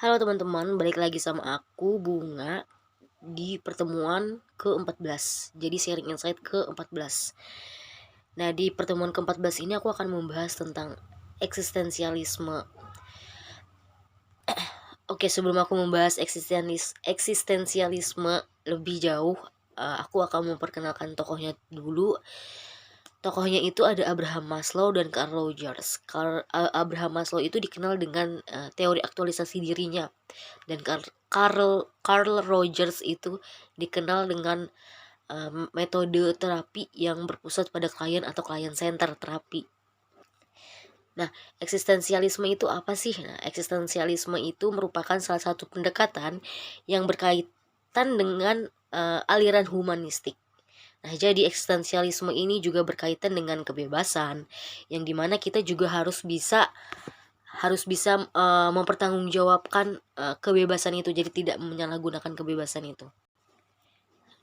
Halo teman-teman, balik lagi sama aku Bunga di pertemuan ke-14. Jadi sharing insight ke-14. Nah, di pertemuan ke-14 ini aku akan membahas tentang eksistensialisme. Oke, sebelum aku membahas eksistensialisme lebih jauh, aku akan memperkenalkan tokohnya dulu. Tokohnya itu ada Abraham Maslow dan Carl Rogers. Abraham Maslow itu dikenal dengan teori aktualisasi dirinya, dan Carl Rogers itu dikenal dengan metode terapi yang berpusat pada klien atau client center terapi. Nah, eksistensialisme itu apa sih? Nah, eksistensialisme itu merupakan salah satu pendekatan yang berkaitan dengan aliran humanistik. Nah, jadi eksistensialisme ini juga berkaitan dengan kebebasan, yang dimana kita juga harus bisa mempertanggungjawabkan kebebasan itu, jadi tidak menyalahgunakan kebebasan itu.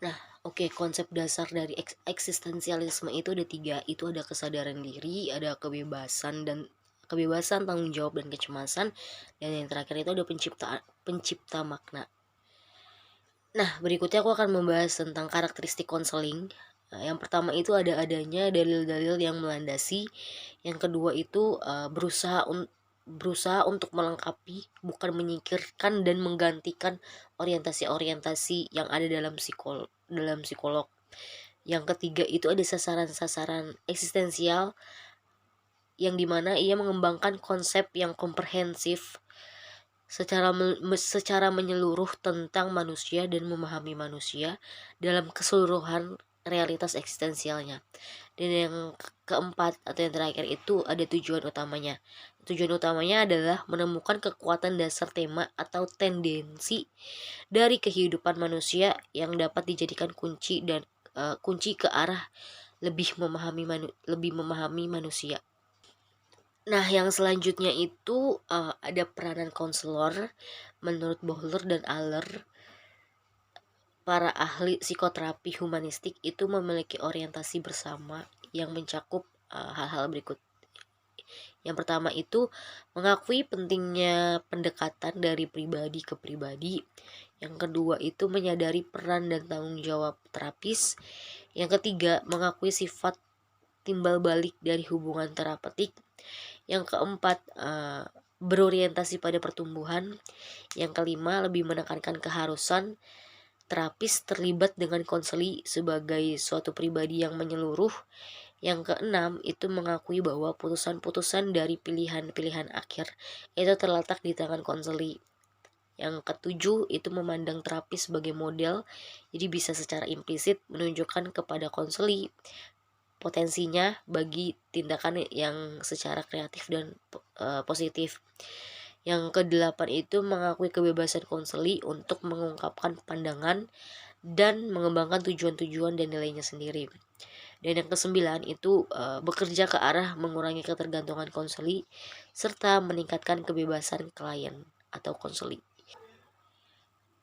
Nah, oke, konsep dasar dari eksistensialisme itu ada tiga. Itu ada kesadaran diri, ada kebebasan, tanggung jawab, dan kecemasan, dan yang terakhir itu ada pencipta makna. Nah, berikutnya aku akan membahas tentang karakteristik konseling. Nah, yang pertama itu adanya dalil-dalil yang melandasi. Yang kedua itu berusaha untuk melengkapi, bukan menyingkirkan dan menggantikan orientasi-orientasi yang ada dalam psikolog. Yang ketiga itu ada sasaran-sasaran eksistensial, yang dimana ia mengembangkan konsep yang komprehensif secara menyeluruh tentang manusia dan memahami manusia dalam keseluruhan realitas eksistensialnya. Dan yang keempat atau yang terakhir itu ada tujuan utamanya. Tujuan utamanya adalah menemukan kekuatan dasar tema atau tendensi dari kehidupan manusia yang dapat dijadikan kunci ke arah lebih memahami manusia. Nah, yang selanjutnya itu ada peranan konselor. Menurut Bohler dan Aller, para ahli psikoterapi humanistik itu memiliki orientasi bersama yang mencakup hal-hal berikut. Yang pertama itu mengakui pentingnya pendekatan dari pribadi ke pribadi. Yang kedua itu menyadari peran dan tanggung jawab terapis. Yang ketiga, mengakui sifat timbal balik dari hubungan terapeutik. Yang keempat, berorientasi pada pertumbuhan. Yang kelima, lebih menekankan keharusan terapis terlibat dengan konseli sebagai suatu pribadi yang menyeluruh. Yang keenam, itu mengakui bahwa putusan-putusan dari pilihan-pilihan akhir itu terletak di tangan konseli. Yang ketujuh, itu memandang terapis sebagai model, jadi bisa secara implisit menunjukkan kepada konseli potensinya bagi tindakan yang secara kreatif dan positif. Yang kedelapan itu mengakui kebebasan konseli untuk mengungkapkan pandangan dan mengembangkan tujuan-tujuan dan nilainya sendiri. Dan yang kesembilan itu bekerja ke arah mengurangi ketergantungan konseli serta meningkatkan kebebasan klien atau konseli.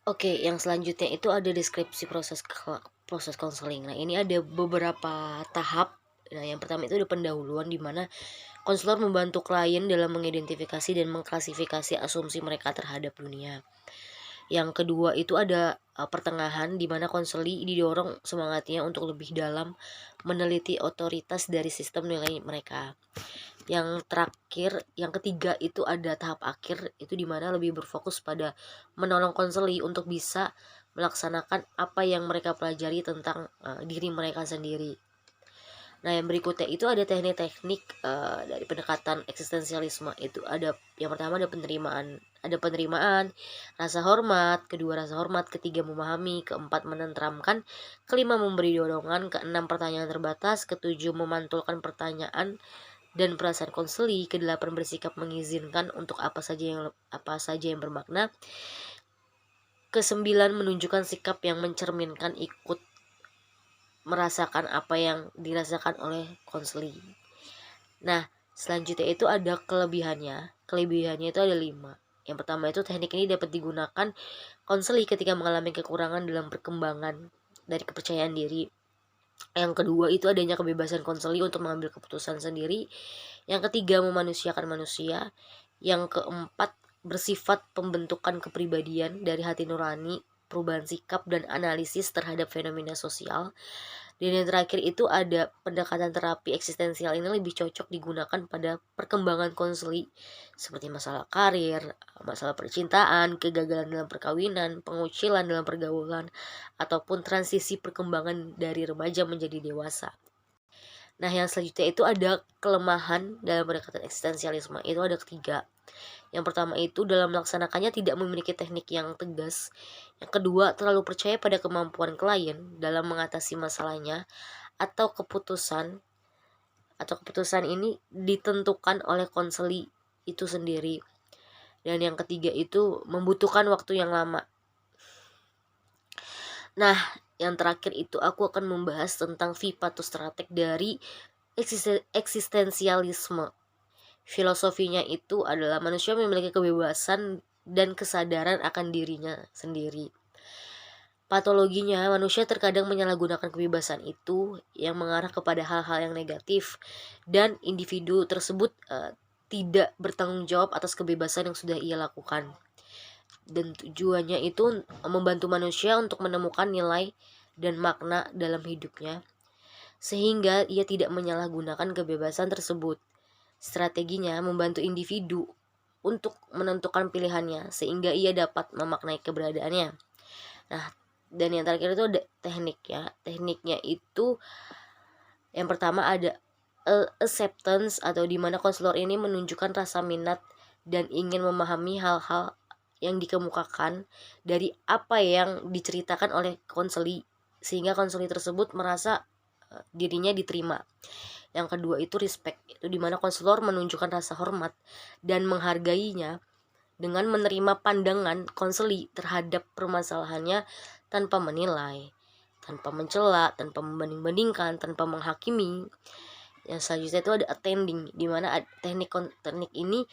Oke, yang selanjutnya itu ada deskripsi proses konseling. Nah, ini ada beberapa tahap. Nah, yang pertama itu ada pendahuluan, di mana konselor membantu klien dalam mengidentifikasi dan mengklasifikasi asumsi mereka terhadap dunia. Yang kedua itu ada pertengahan, di mana konseli didorong semangatnya untuk lebih dalam meneliti otoritas dari sistem nilai mereka. Yang terakhir, yang ketiga itu ada tahap akhir, itu di mana lebih berfokus pada menolong konseli untuk bisa melaksanakan apa yang mereka pelajari tentang diri mereka sendiri. Nah, yang berikutnya itu ada teknik-teknik dari pendekatan eksistensialisme. Itu ada, yang pertama ada penerimaan, rasa hormat, kedua rasa hormat, ketiga memahami, keempat menenteramkan, kelima memberi dorongan, keenam pertanyaan terbatas, ketujuh memantulkan pertanyaan dan perasaan konseli, kedelapan bersikap mengizinkan untuk apa saja yang bermakna, kesembilan menunjukkan sikap yang mencerminkan ikut merasakan apa yang dirasakan oleh konseli. Nah, selanjutnya itu ada kelebihannya. Kelebihannya itu ada 5. Yang pertama itu teknik ini dapat digunakan konseli ketika mengalami kekurangan dalam perkembangan dari kepercayaan diri. Yang kedua itu adanya kebebasan konseli untuk mengambil keputusan sendiri. Yang ketiga, memanusiakan manusia. Yang keempat, bersifat pembentukan kepribadian dari hati nurani, perubahan sikap, dan analisis terhadap fenomena sosial. Dan yang terakhir itu ada pendekatan terapi eksistensial ini lebih cocok digunakan pada perkembangan konseli seperti masalah karir, masalah percintaan, kegagalan dalam perkawinan, pengucilan dalam pergaulan, ataupun transisi perkembangan dari remaja menjadi dewasa. Nah, yang selanjutnya itu ada kelemahan dalam pendekatan eksistensialisme. Itu ada ketiga. Yang pertama itu dalam melaksanakannya tidak memiliki teknik yang tegas. Yang kedua, terlalu percaya pada kemampuan klien dalam mengatasi masalahnya atau keputusan ini ditentukan oleh konseli itu sendiri. Dan yang ketiga itu membutuhkan waktu yang lama. Nah, yang terakhir itu aku akan membahas tentang strateg dari eksistensialisme. Filosofinya itu adalah manusia memiliki kebebasan dan kesadaran akan dirinya sendiri. Patologinya, manusia terkadang menyalahgunakan kebebasan itu yang mengarah kepada hal-hal yang negatif, dan individu tersebut tidak bertanggung jawab atas kebebasan yang sudah ia lakukan. Dan tujuannya itu membantu manusia untuk menemukan nilai dan makna dalam hidupnya, sehingga ia tidak menyalahgunakan kebebasan tersebut. Strateginya membantu individu untuk menentukan pilihannya sehingga ia dapat memaknai keberadaannya. Nah, dan yang terakhir itu ada tekniknya. Tekniknya itu yang pertama ada acceptance, atau dimana konselor ini menunjukkan rasa minat dan ingin memahami hal-hal yang dikemukakan dari apa yang diceritakan oleh konseli, sehingga konseli tersebut merasa dirinya diterima. Yang kedua itu respect, itu dimana konselor menunjukkan rasa hormat dan menghargainya dengan menerima pandangan konseli terhadap permasalahannya tanpa menilai, tanpa mencela, tanpa membanding-bandingkan, tanpa menghakimi. Yang selanjutnya itu ada attending, dimana teknik ini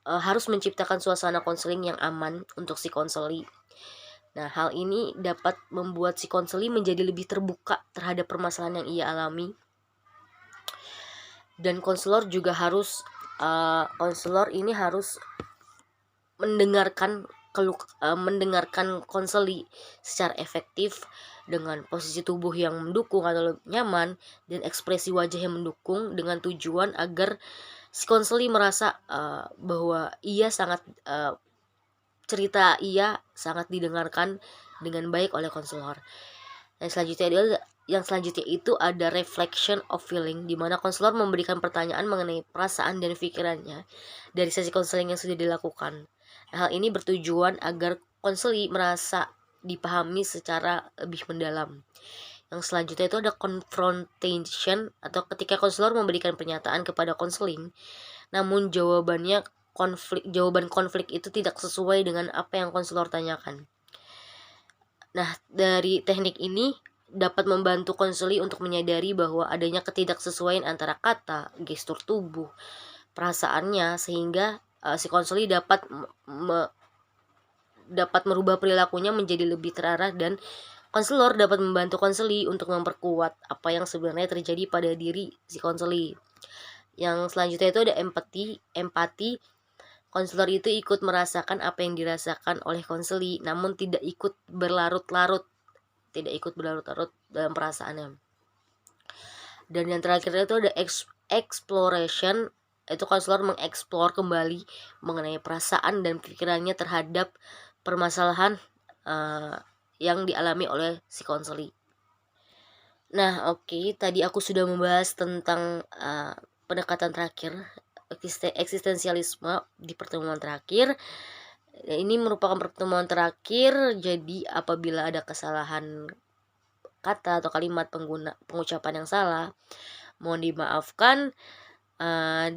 harus menciptakan suasana konseling yang aman untuk si konseli. Nah, hal ini dapat membuat si konseli menjadi lebih terbuka terhadap permasalahan yang ia alami. Dan konselor juga harus ini harus mendengarkan konseli secara efektif dengan posisi tubuh yang mendukung atau nyaman dan ekspresi wajah yang mendukung, dengan tujuan agar si konseli merasa bahwa cerita ia sangat didengarkan dengan baik oleh konselor. Yang selanjutnya itu ada reflection of feeling, di mana konselor memberikan pertanyaan mengenai perasaan dan pikirannya dari sesi konseling yang sudah dilakukan. Hal ini bertujuan agar konseli merasa dipahami secara lebih mendalam. Yang selanjutnya itu ada confrontation, atau ketika konselor memberikan pernyataan kepada konseling, namun jawaban konflik itu tidak sesuai dengan apa yang konselor tanyakan. Nah, dari teknik ini dapat membantu konseli untuk menyadari bahwa adanya ketidaksesuaian antara kata, gestur tubuh, perasaannya, sehingga si konseli dapat merubah perilakunya menjadi lebih terarah, dan konselor dapat membantu konseli untuk memperkuat apa yang sebenarnya terjadi pada diri si konseli. Yang selanjutnya itu ada empati. Konselor itu ikut merasakan apa yang dirasakan oleh konseli, namun tidak ikut berlarut-larut dalam perasaannya. Dan yang terakhir itu ada exploration, itu konselor mengeksplor kembali mengenai perasaan dan pikirannya terhadap permasalahan yang dialami oleh si konseli. Nah, oke, tadi aku sudah membahas tentang pendekatan terakhir, eksistensialisme, di pertemuan terakhir. Ini merupakan pertemuan terakhir, jadi apabila ada kesalahan kata atau kalimat pengucapan yang salah, mohon dimaafkan,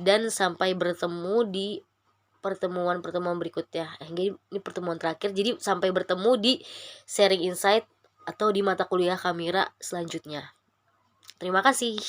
dan sampai bertemu di pertemuan berikutnya. Ini pertemuan terakhir, jadi sampai bertemu di sharing insight atau di mata kuliah Kamira selanjutnya. Terima kasih.